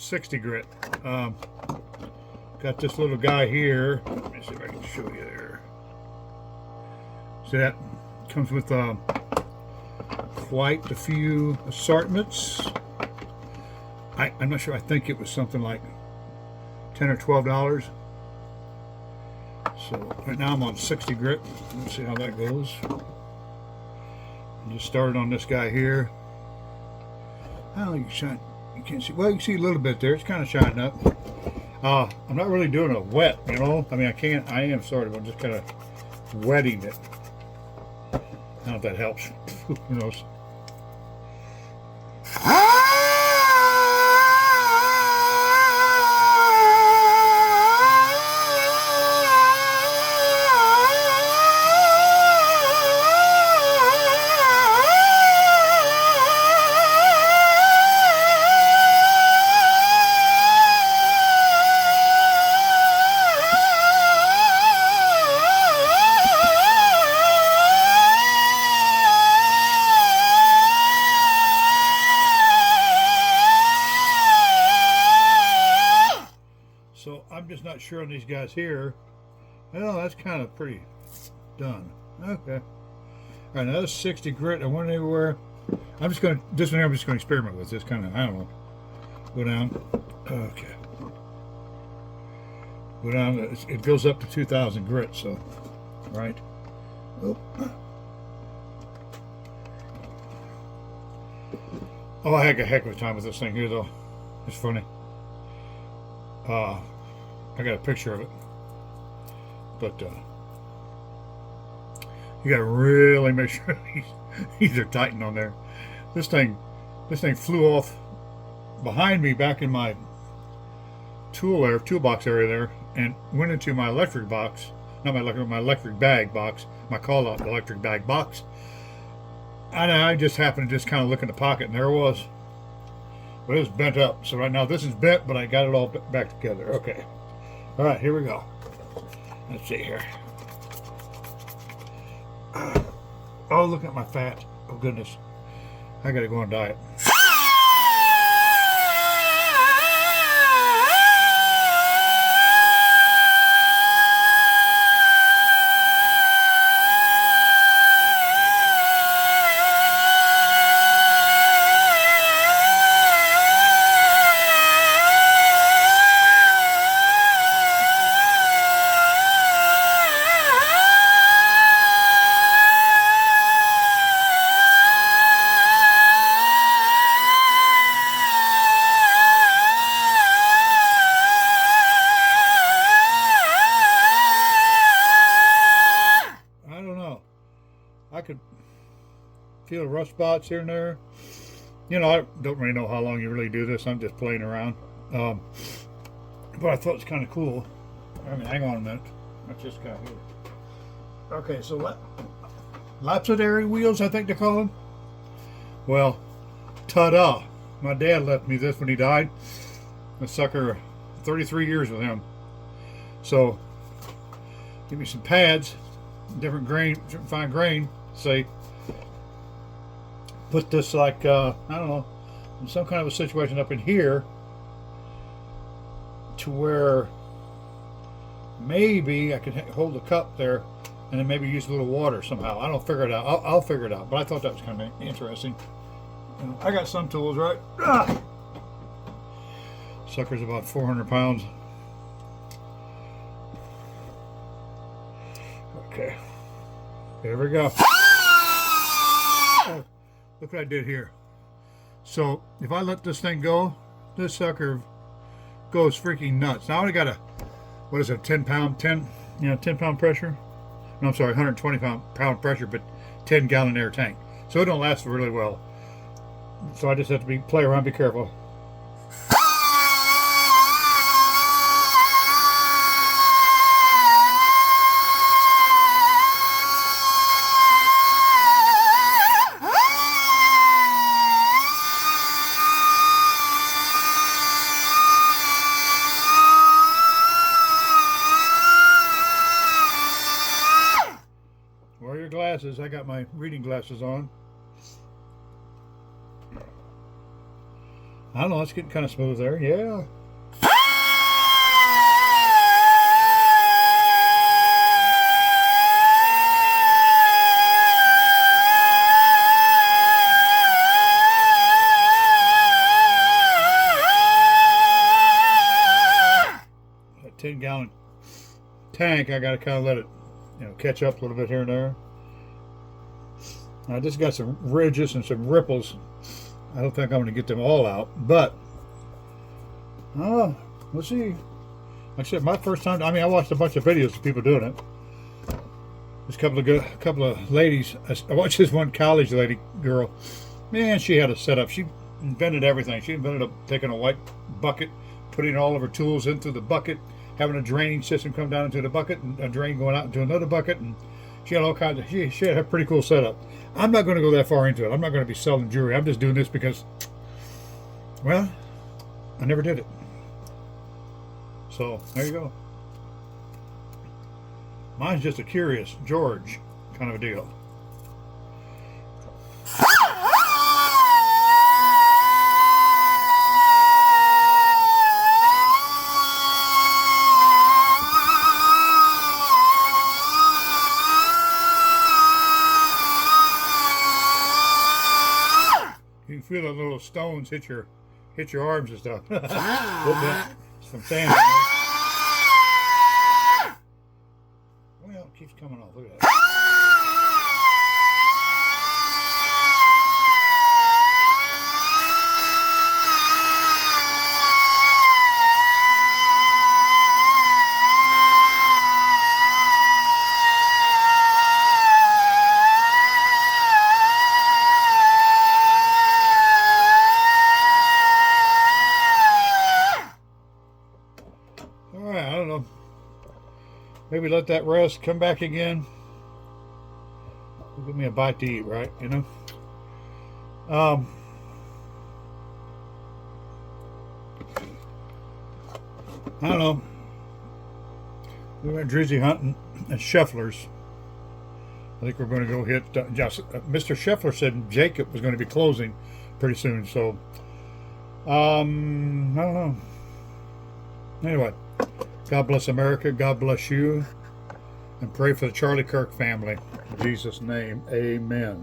60 grit. Got this little guy here. Let me see if I can show you there. See that? Comes with quite a few assortments. I'm not sure. I think it was something like $10 or $12. So right now I'm on 60 grit. Let's see how that goes. I just started on this guy here. I don't know, you can't see. Well, you can see a little bit there. It's kind of shining up. I'm not really doing it wet, you know. I mean, I am sort of. I'm just kind of wetting it. I don't know if that helps. Who knows? So I'm just not sure on these guys here. Oh, that's kind of pretty done. Okay. All right, now that's 60 grit. I went everywhere. This one here I'm just going to experiment with. This kind of, I don't know. Go down. Okay. Go down. It goes up to 2,000 grit, so, right. Oh, I had a heck of a time with this thing here, though. It's funny. I got a picture of it, but you got to really make sure these are tightened on there. This thing flew off behind me back in my toolbox area there, and went into my electric box. Not my electric bag box. My call-out electric bag box. And I just happened to just kind of look in the pocket, and there it was. But it was bent up. So right now this is bent, but I got it all back together. Okay. All right, here we go. Let's see here. Oh, look at my fat. Oh, goodness. I got to go on diet. I could feel rough spots here and there. You know, I don't really know how long you really do this. I'm just playing around. But I thought it was kind of cool. I mean, hang on a minute. What's this guy here? Okay, so lapidary wheels, I think they call them. Well, ta-da. My dad left me this when he died. A sucker, 33 years with him. So, give me some pads, different grain, fine grain. Say, put this like, I don't know, in some kind of a situation up in here to where maybe I could hold the cup there and then maybe use a little water somehow. I don't figure it out. I'll figure it out. But I thought that was kind of interesting. I got some tools, right? Sucker's about 400 pounds. Okay. There we go. Look what I did here. So if I let this thing go, this sucker goes freaking nuts. Now I got a, what is it, 10 pound pressure? No, I'm sorry, 120 pound pressure, but 10 gallon air tank. So it don't last really well. So I just have to play around, be careful. Wear your glasses. I got my reading glasses on. I don't know, it's getting kind of smooth there. Yeah. That 10-gallon tank, I got to kind of let it, catch up a little bit here and there. I just got some ridges and some ripples. I don't think I'm going to get them all out, but we'll see. Like I said, my first time. I mean, I watched a bunch of videos of people doing it. There's a couple of ladies. I watched this one college girl. Man, she had a setup. She invented everything. She invented taking a white bucket, putting all of her tools into the bucket, having a draining system come down into the bucket, and a drain going out into another bucket, and she had all kinds of. She had a pretty cool setup. I'm not going to go that far into it. I'm not going to be selling jewelry. I'm just doing this because, well, I never did it. So there you go. Mine's just a curious George kind of a deal. You can feel the little stones hit your arms and stuff. Some sand in there. Well, it keeps coming off. Look at that. Alright, I don't know. Maybe let that rest, come back again. Give me a bite to eat, right? I don't know. We went drizzy hunting at Scheffler's. I think we're going to go hit. Mr. Scheffler said Jacob was going to be closing pretty soon, so I don't know. Anyway, God bless America. God bless you. And pray for the Charlie Kirk family. In Jesus' name, amen.